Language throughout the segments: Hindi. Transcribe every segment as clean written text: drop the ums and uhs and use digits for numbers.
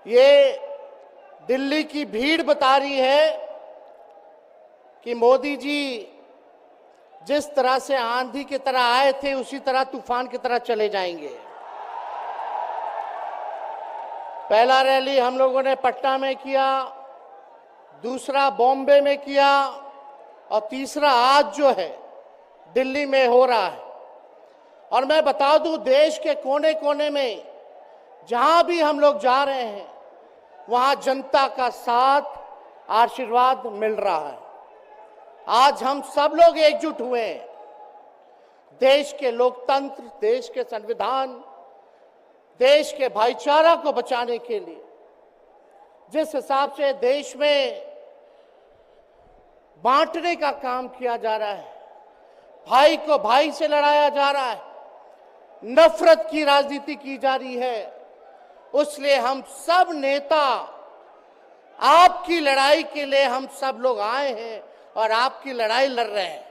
ये दिल्ली की भीड़ बता रही है कि मोदी जी जिस तरह से आंधी की तरह आए थे उसी तरह तूफान की तरह चले जाएंगे। पहला रैली हम लोगों ने पटना में किया, दूसरा बॉम्बे में किया और तीसरा आज जो है दिल्ली में हो रहा है। और मैं बता दूं, देश के कोने कोने में जहां भी हम लोग जा रहे हैं वहां जनता का साथ, आशीर्वाद मिल रहा है। आज हम सब लोग एकजुट हुए हैं देश के लोकतंत्र, देश के संविधान, देश के भाईचारा को बचाने के लिए। जिस हिसाब से देश में बांटने का काम किया जा रहा है, भाई को भाई से लड़ाया जा रहा है, नफरत की राजनीति की जा रही है, उसलिए हम सब नेता आपकी लड़ाई के लिए हम सब लोग आए हैं और आपकी लड़ाई लड़ रहे हैं।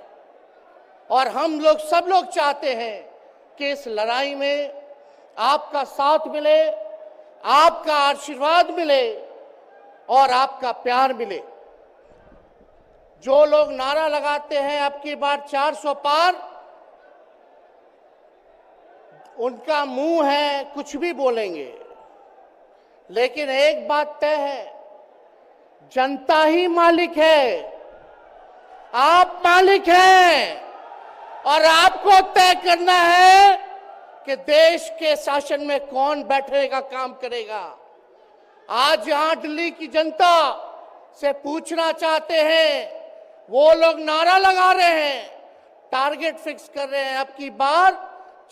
और हम लोग सब लोग चाहते हैं कि इस लड़ाई में आपका साथ मिले, आपका आशीर्वाद मिले और आपका प्यार मिले। जो लोग नारा लगाते हैं अब की बार 400 पार, उनका मुंह है कुछ भी बोलेंगे, लेकिन एक बात तय है, जनता ही मालिक है, आप मालिक हैं और आपको तय करना है कि देश के शासन में कौन बैठने का काम करेगा। आज यहां दिल्ली की जनता से पूछना चाहते हैं, वो लोग नारा लगा रहे हैं, टारगेट फिक्स कर रहे हैं, अब की बार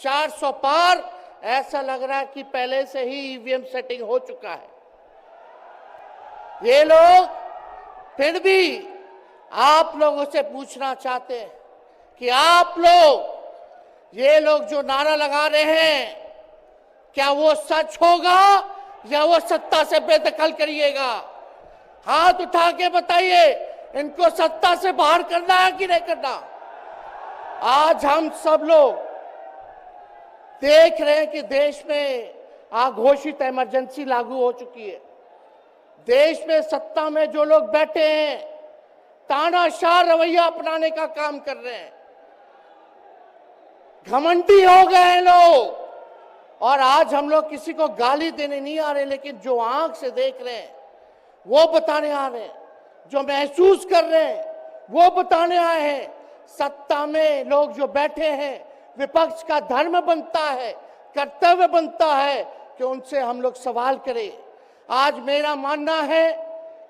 400 पार। ऐसा लग रहा है कि पहले से ही ईवीएम सेटिंग हो चुका है। ये लोग फिर भी आप लोगों से पूछना चाहते हैं कि आप लोग, ये लोग जो नारा लगा रहे हैं, क्या वो सच होगा या वो सत्ता से बेदखल करिएगा? हाथ उठा के बताइए, इनको सत्ता से बाहर करना है कि नहीं करना? आज हम सब लोग देख रहे हैं कि देश में अघोषित इमरजेंसी लागू हो चुकी है। देश में सत्ता में जो लोग बैठे हैं तानाशाह रवैया अपनाने का काम कर रहे हैं, घमंडी हो गए हैं लोग। और आज हम लोग किसी को गाली देने नहीं आ रहे, लेकिन जो आंख से देख रहे हैं वो बताने आ रहे हैं, जो महसूस कर रहे हैं वो बताने आए हैं। सत्ता में लोग जो बैठे हैं, विपक्ष का धर्म बनता है, कर्तव्य बनता है कि उनसे हम लोग सवाल करें। आज मेरा मानना है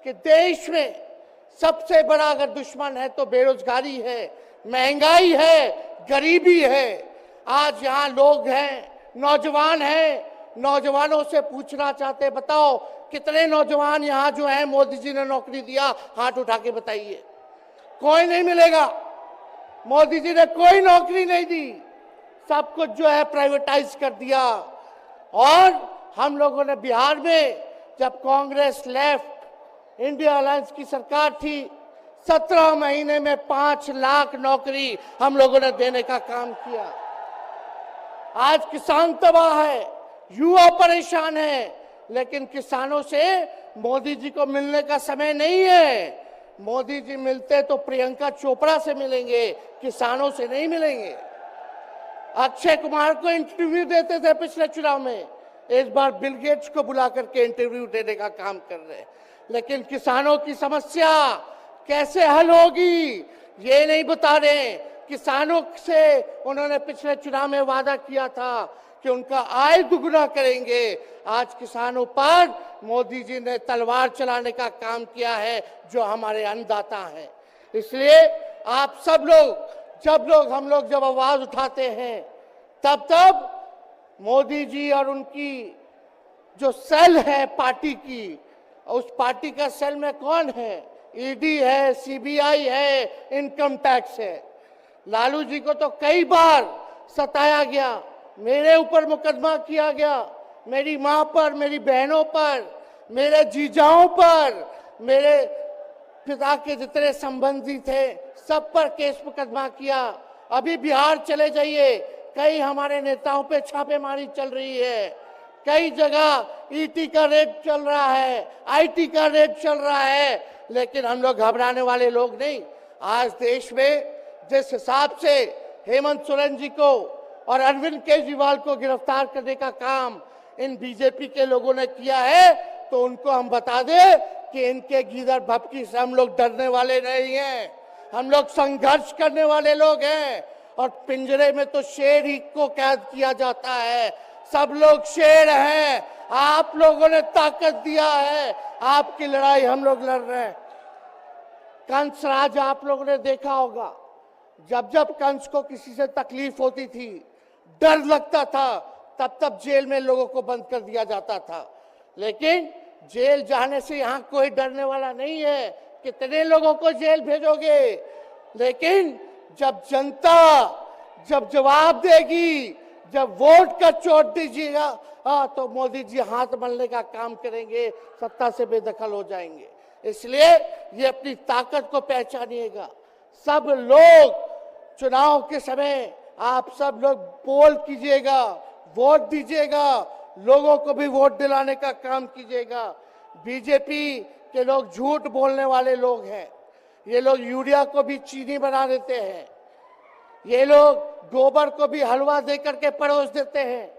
कि देश में सबसे बड़ा अगर दुश्मन है तो बेरोजगारी है, महंगाई है, गरीबी है। आज यहाँ लोग हैं, नौजवान हैं, नौजवानों से पूछना चाहते हैं, बताओ कितने नौजवान यहाँ जो है मोदी जी ने नौकरी दिया? हाथ उठा के बताइए। कोई नहीं मिलेगा। मोदी जी ने कोई नौकरी नहीं दी, सब कुछ जो है प्राइवेटाइज कर दिया। और हम लोगों ने बिहार में जब कांग्रेस लेफ्ट इंडिया अलायंस की सरकार थी, 17 महीने में 5 लाख नौकरी हम लोगों ने देने का काम किया। आज किसान तबाह है, युवा परेशान है, लेकिन किसानों से मोदी जी को मिलने का समय नहीं है। मोदी जी मिलते तो प्रियंका चोपड़ा से मिलेंगे, किसानों से नहीं मिलेंगे। अक्षय कुमार को इंटरव्यू देते थे पिछले चुनाव में, इस बार बिल गेट्स को बुला करके इंटरव्यू देने का काम कर रहे हैं। लेकिन किसानों की समस्या कैसे हल होगी ये नहीं बता रहे। किसानों से उन्होंने पिछले चुनाव में वादा किया था कि उनका आय दुगुना करेंगे। आज किसानों पर मोदी जी ने तलवार चलाने का काम किया है, जो हमारे अन्नदाता हैं। इसलिए आप सब लोग, हम लोग जब आवाज उठाते हैं तब मोदी जी और उनकी जो सेल है पार्टी की, उस पार्टी का सेल में कौन है? ईडी है, सीबीआई है, इनकम टैक्स है। लालू जी को तो कई बार सताया गया, मेरे ऊपर मुकदमा किया गया, मेरी मां पर, मेरी बहनों पर, मेरे जीजाओं पर, मेरे पिता के जितने संबंधी थे सब पर केस मुकदमा किया। अभी बिहार चले जाइए, कई हमारे नेताओं पे छापेमारी चल रही है, कई जगह ईटी का रेट चल रहा है, आईटी का रेट चल रहा है, लेकिन हम लोग घबराने वाले लोग नहीं। आज देश में जिस हिसाब से हेमंत सोरेन जी को और अरविंद केजरीवाल को गिरफ्तार करने का काम इन बीजेपी के लोगों ने किया है, तो उनको हम बता दें कि इनके गीदड़ भपकी से हम लोग डरने वाले नहीं हैं। हम लोग संघर्ष करने वाले लोग हैं। और पिंजरे में तो शेर ही को कैद किया जाता है। सब लोग शेर हैं। आप लोगों ने ताकत दिया है, आपकी लड़ाई हम लोग लड़ रहे हैं। कंस राज आप लोगों ने देखा होगा, जब जब कंस को किसी से तकलीफ होती थी, डर लगता था, तब तब जेल में लोगों को बंद कर दिया जाता था। लेकिन जेल जाने से यहाँ कोई डरने वाला नहीं है। कितने लोगों को जेल भेजोगे? लेकिन जब जनता जब जवाब देगी, जब वोट का चोट दीजिएगा, तो मोदी जी हाथ मलने का काम करेंगे, सत्ता से बेदखल हो जाएंगे। इसलिए ये अपनी ताकत को पहचानिएगा। सब लोग चुनाव के समय आप सब लोग पोल कीजिएगा, वोट दीजिएगा, लोगों को भी वोट दिलाने का काम कीजिएगा। बीजेपी के लोग झूठ बोलने वाले लोग हैं। ये लोग यूरिया को भी चीनी बना देते हैं। ये लोग गोबर को भी हलवा दे करके परोस देते हैं।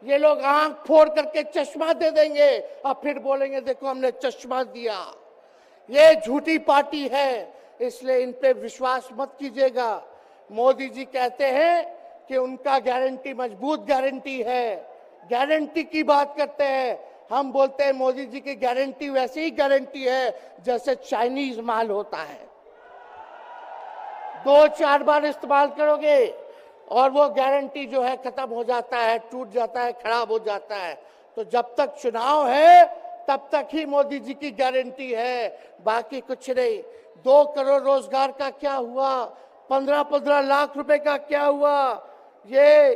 ये लोग आंख फोड़ करके चश्मा दे देंगे और फिर बोलेंगे देखो हमने चश्मा दिया। ये झूठी पार्टी है, इसलिए इन पे विश्वास मत कीजिएगा। मोदी जी कहते हैं कि उनका गारंटी मजबूत गारंटी है, गारंटी की बात करते हैं। हम बोलते हैं मोदी जी की गारंटी वैसे ही गारंटी है जैसे चाइनीज माल होता है। 2-4 बार इस्तेमाल करोगे और वो गारंटी जो है खत्म हो जाता है, टूट जाता है, खराब हो जाता है। तो जब तक चुनाव है तब तक ही मोदी जी की गारंटी है, बाकी कुछ नहीं। 2 करोड़ रोजगार का क्या हुआ? 15-15 लाख रुपए का क्या हुआ? ये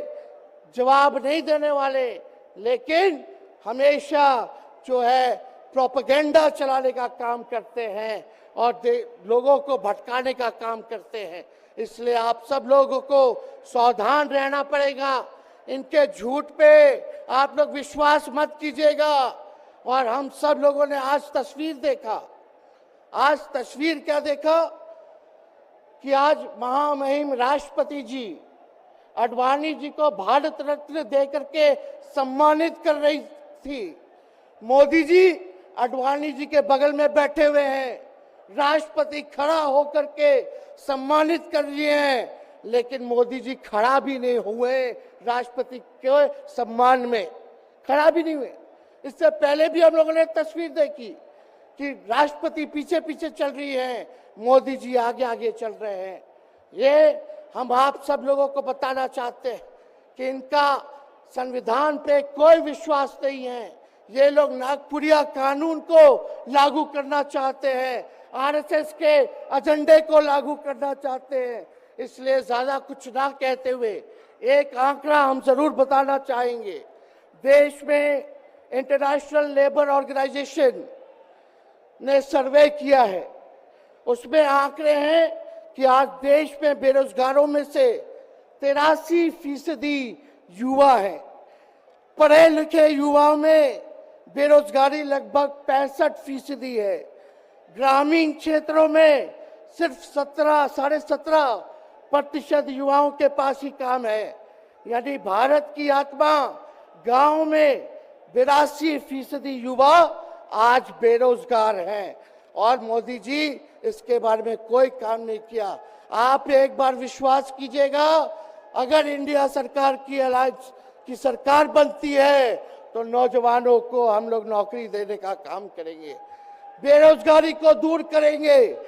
जवाब नहीं देने वाले, लेकिन हमेशा जो है प्रोपेगेंडा चलाने का काम करते हैं और लोगों को भटकाने का काम करते हैं। इसलिए आप सब लोगों को सावधान रहना पड़ेगा। इनके झूठ पे आप लोग विश्वास मत कीजिएगा। और हम सब लोगों ने आज तस्वीर देखा। आज तस्वीर क्या देखा कि आज महामहिम राष्ट्रपति जी आडवाणी जी को भारत रत्न देकर के सम्मानित कर रही थी। मोदी जी आडवाणी जी के बगल में बैठे हुए हैं, राष्ट्रपति खड़ा होकर के सम्मानित कर रहे हैं, लेकिन मोदी जी खड़ा भी नहीं हुए राष्ट्रपति के सम्मान में, खड़ा भी नहीं हुए। इससे पहले भी हम लोगों ने तस्वीर देखी कि राष्ट्रपति पीछे पीछे चल रही है, मोदी जी आगे आगे चल रहे हैं। ये हम आप सब लोगों को बताना चाहते हैं कि इनका संविधान पे कोई विश्वास नहीं है। ये लोग नागपुरिया कानून को लागू करना चाहते हैं, आरएसएस के एजेंडे को लागू करना चाहते हैं। इसलिए ज्यादा कुछ ना कहते हुए एक आंकड़ा हम जरूर बताना चाहेंगे। देश में इंटरनेशनल लेबर ऑर्गेनाइजेशन ने सर्वे किया है, उसमें आंकड़े हैं कि आज देश में बेरोजगारों में से 83% युवा हैं। पढ़े लिखे युवाओं में बेरोजगारी लगभग 65% है। ग्रामीण क्षेत्रों में सिर्फ 17.5% युवाओं के पास ही काम है। यानी भारत की आत्मा गांव में 82% युवा आज बेरोजगार हैं और मोदी जी इसके बारे में कोई काम नहीं किया। आप एक बार विश्वास कीजिएगा, अगर इंडिया सरकार की अलायंस की सरकार बनती है तो नौजवानों को हम लोग नौकरी देने का काम करेंगे, बेरोजगारी को दूर करेंगे।